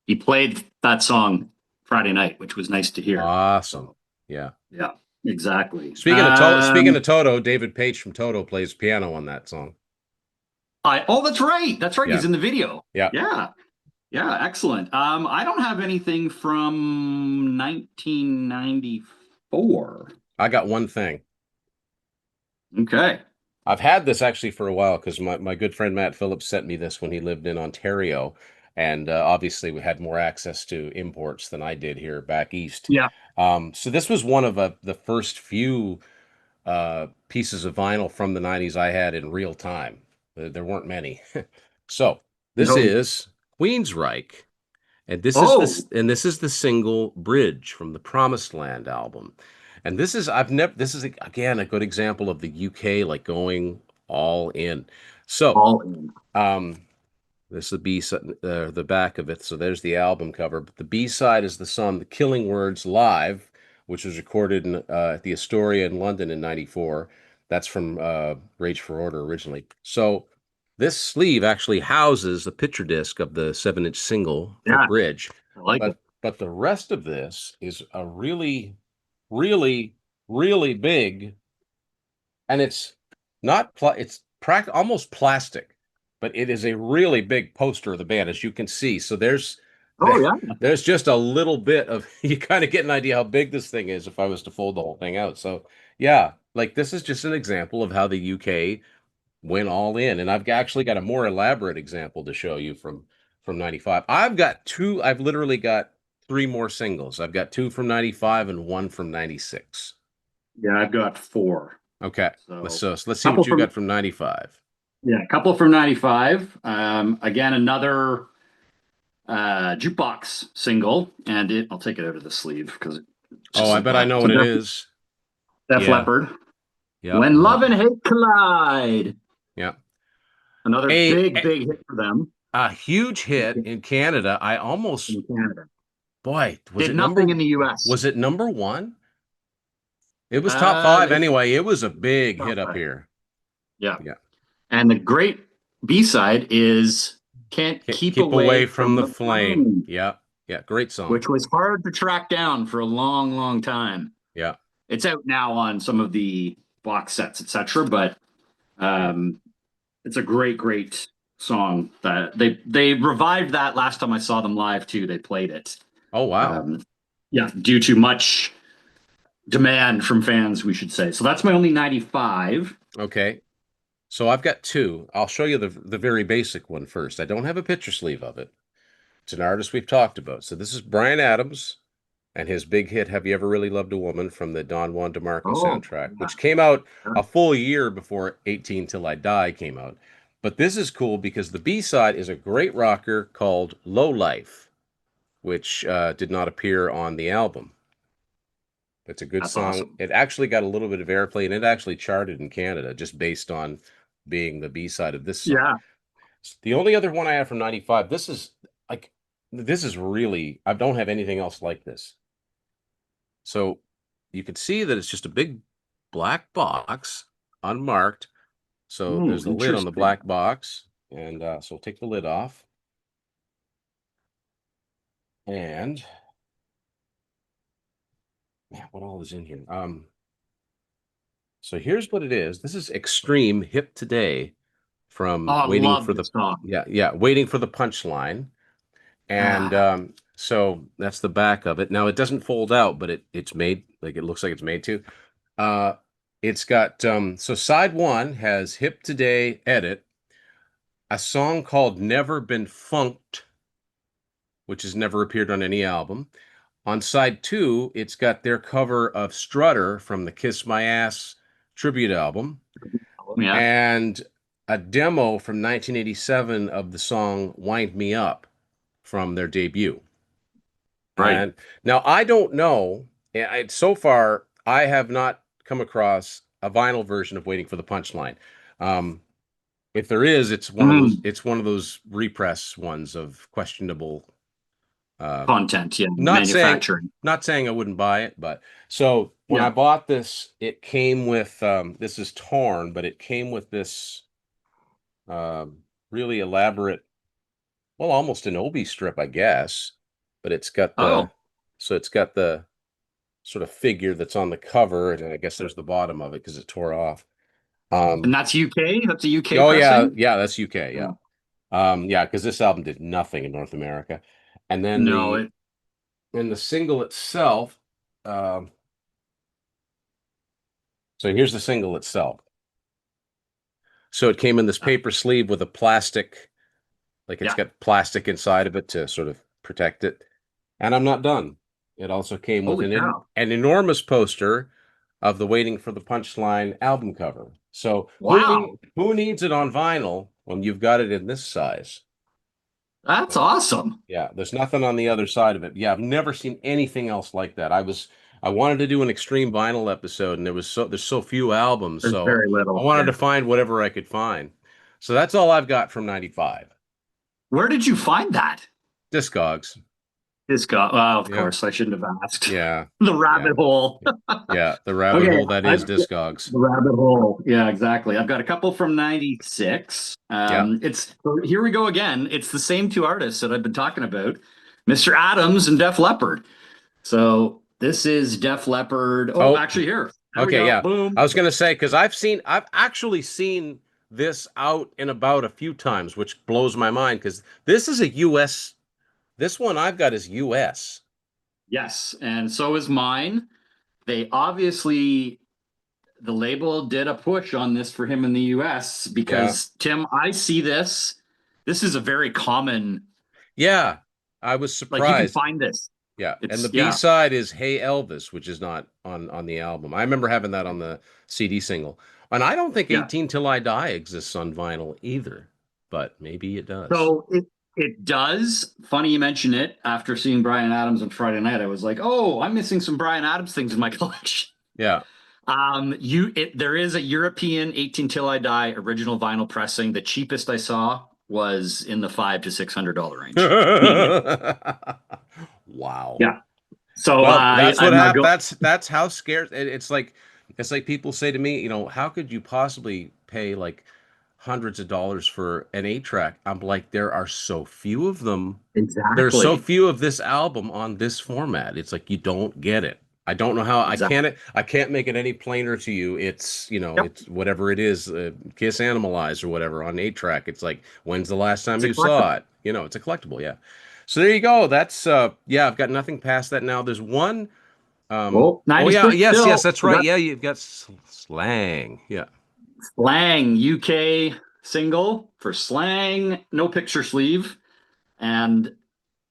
He played that song Friday night, which was nice to hear. Awesome. Yeah. Yeah, exactly. Speaking of Toto, David Page from Toto plays piano on that song. That's right. That's right. Yeah. He's in the video. Yeah. Yeah. Yeah, excellent. I don't have anything from 1994. I got one thing. Okay. I've had this actually for a while because my good friend Matt Phillips sent me this when he lived in Ontario. And obviously, we had more access to imports than I did here back east. Yeah. So this was one of the first few pieces of vinyl from the '90s I had in real time. There weren't many. So this No. is Queensryche, and Oh, this is the single "Bridge" from the Promised Land album. And this is again a good example of the UK like going all in. So all in. um, this is the back of it. So there's the album cover. But the B side is the song "The Killing Words" live which was recorded at the Astoria in London in '94. That's from Rage for Order originally. So this sleeve actually houses the picture disc of the 7-inch single for Yeah, Bridge, I like it. but the rest of this is a really, really, really big, and it's not it's almost plastic, but it is a really big poster of the band, as you can see. So Oh there, yeah. there's just a little bit of you kind of get an idea how big this thing is if I was to fold the whole thing out. So yeah, like this is just an example of how the UK went all in, and I've actually got a more elaborate example to show you from '95. I've literally got three more singles. I've got two from '95 and one from '96. Yeah, I've got four. Okay. So So let's see couple what you from got from '95. yeah, a couple from '95. Again, another jukebox single, and I'll take it out of the sleeve because it's Oh, just I like bet I that. know So what it is. Def Yeah. Leppard, Yeah. When Love and Hate Collide. Yeah. Another big, A, big hit for them a huge hit in Canada. I almost, in Canada. boy, Did nothing in the US. was it number one? It was top five It's anyway. It was a big top hit up five. here. Yeah. Yeah. And the great B side is Can't Keep Keep away Away from from the the flame. Flame, Yeah. Yeah. Great song. which was hard to track down for a long, long time. Yeah. It's out now on some of the box sets, etc. But Yeah. it's a great, great song that they revived that last time I saw them live too. They played it. Oh, wow. Um, yeah, due to much demand from fans, we should say. So that's my only 95. Okay. So I've got two. I'll show you the very basic one first. I don't have a picture sleeve of it. It's an artist we've talked about. So this is Bryan Adams and his big hit "Have You Ever Really Loved a Woman" from the Don Juan DeMarco Oh, soundtrack, yeah. which came out a full year before 18 Till I Die came out. But this is cool because the B-side is a great rocker called Low Life, which did not appear on the album. It's a good That's song. awesome. It actually got a little bit of airplay and it actually charted in Canada just based on being the B-side of this song. Yeah. The only other one I have from '95, like, this is really, I don't have anything else like this. So you can see that it's just a big black box, unmarked. So there's the lid on the Interesting. black box. And so we'll take the lid off. And man, what all is in here? So here's what it is. This is Extreme Hip Today Oh, from I Waiting love for the, this song. yeah, Waiting for the Punchline. And Ah, so that's the back of it. Now it doesn't fold out, but it's made like it looks like it's made to. Uh, it's got so side one has Hip Today Edit, a song called Never Been Funked, which has never appeared on any album. On side two, it's got their cover of Strutter from the Kiss My Ass tribute album, yeah, and a demo from 1987 of the song Wind Me Up from their debut. right. And now I don't know. So far, I have not come across a vinyl version of Waiting for the Punchline. Um, if there is, it's one of those. Mm, It's one of those repress ones of questionable. Uh, content, yeah, not saying, manufacturing. not saying I wouldn't buy it, but so when Yeah. I bought this, it came with. This is torn, but it came with this really elaborate, well, almost an obi strip, I guess. But it's got Oh, it's got the sort of figure that's on the cover, and I guess there's the bottom of it because it tore off. and Um, that's UK. That's a UK oh yeah, pressing. yeah, that's UK, yeah, Oh, yeah, because this album did nothing in North America, and then no, it. the single itself. Um, so here's the single itself. So it came in this paper sleeve with a plastic, like it's Yeah. got plastic inside of it to sort of protect it. And I'm not done. It also came with Holy cow! an enormous poster of the Waiting for the Punchline album cover. So Wow, who needs it on vinyl when you've got it in this size? that's awesome. Yeah, there's nothing on the other side of it. Yeah, I've never seen anything else like that. I wanted to do an extreme vinyl episode, and there's so few albums, There's so very I little. wanted Yeah. to find whatever I could find. So that's all I've got from '95. Where did you find that? Discogs. Discog. Well, of Yeah. course, I shouldn't have asked. Yeah. The Yeah. rabbit hole. Yeah. The rabbit Okay, hole that is Discogs. the rabbit hole. Yeah, exactly. I've got a couple from '96. Yeah. It's here we go again. It's the same two artists that I've been talking about, Mr. Adams and Def Leppard. So this is Def Leppard. Oh, Oh, actually, here. There we okay. go. Yeah. Boom. I was gonna say because I've actually seen this out and about a few times, which blows my mind because this is a U.S. This one I've got is U.S. Yes, and so is mine. They obviously the label did a push on this for him in the US Yeah. because Tim, I see this. This is a very common, Yeah. I was like you can surprised. find this. Yeah, and the It's B yeah, side is "Hey Elvis," which is not on the album. I remember having that on the CD single, and I don't think yeah. "18 Till I Die" exists on vinyl either, but maybe it does. So it does. Funny you mention it. After seeing Brian Adams on Friday night, I was like, oh, I'm missing some Brian Adams things in my collection. Yeah. There is a European 18 Till I Die original vinyl pressing. The cheapest I saw was in the $500 to $600 range. Wow. Yeah. So Well, that's what I'm not happened. going. That's how scared it's like people say to me, how could you possibly pay like hundreds of dollars for an 8 track? I'm like, there are so few of them. There's so Exactly. few of this album on this format. It's like you don't get it. I don't know how Exactly. I can't make it any plainer to you. It's, Yep. it's whatever it is, Kiss Animalize or whatever on 8 track. It's like, when's the last time It's a you saw collectible. it? It's a collectible, yeah. So there you go. That's yeah, I've got nothing past that now. There's one Oh, oh yeah, 96 yes, still. that's We right. got Yeah, you've got Slang. Yeah. Slang UK single for Slang, no picture sleeve. And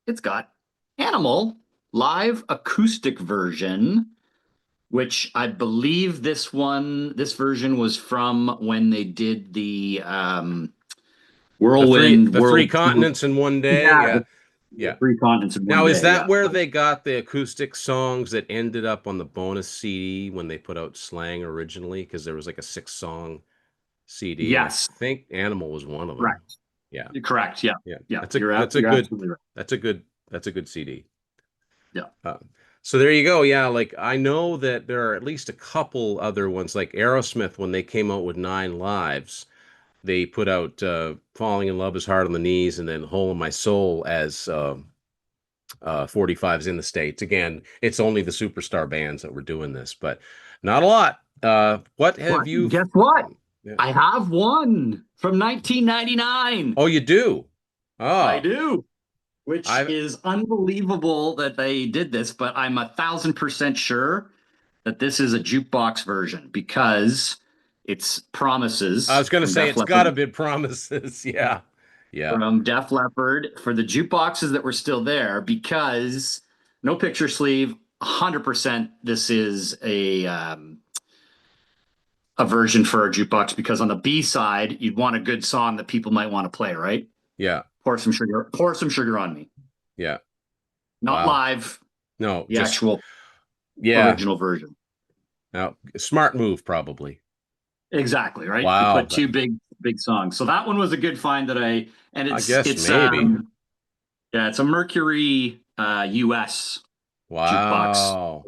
it's got Animal live acoustic version, which I believe this version was from when they did the Whirlwind The three World Tour. continents in one day. Yeah, Yeah. the Yeah. three continents in one Now, is day. that Yeah. where they got the acoustic songs that ended up on the bonus CD when they put out Slang originally? Because there was like a 6-song CD, and I Yes, think Animal was one of them. correct. Yeah, Correct. Yeah. yeah. Yeah. That's a You're absolutely right. that's a good CD. Yeah. Uh, so there you go. Yeah, like I know that there are at least a couple other ones, like Aerosmith when they came out with Nine Lives. They put out "Falling in Love Is Hard on the Knees" and then "Hole in My Soul" as 45s in the States. Again, it's only the superstar bands that were doing this, but not a lot. What have But you? guess what? Yeah. I have one from 1999. Oh, you do? I Oh, do, which I is unbelievable that they did this, but I'm 1,000% sure that this is a jukebox version because it's I Promises was gonna say it's got to be Promises. Yeah, yeah, From Def Leppard for the jukeboxes that were still there because no picture sleeve. 100% this is a version for a jukebox because on the B side, you'd want a good song that people might want to play, right? yeah, Pour some sugar on me. yeah. Not Wow. live, No, the just actual yeah. original version. Now, smart move, probably. Exactly, right? You Wow. put two big songs. So that one was a good find that and I guess it's maybe. yeah, it's a Mercury US jukebox. Wow.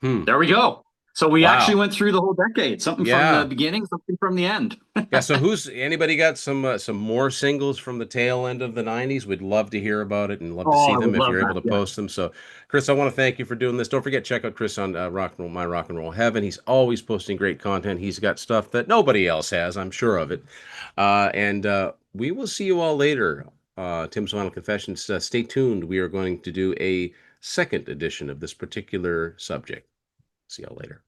Hmm. There we go. So we actually Wow. went through the whole decade. Something from the Yeah. beginning, something from the end. Yeah, so who's anybody got some more singles from the tail end of the 90s? We'd love to hear about it and love to Oh, see I them would if love you're able that. to Yeah. post them. So, Chris, I want to thank you for doing this. Don't forget, check out Chris on Rock and Roll, My Rock and Roll Heaven. He's always posting great content. He's got stuff that nobody else has, I'm sure of it. And we will see you all later. Tim's Final Confessions. Stay tuned. We are going to do a second edition of this particular subject. See y'all later.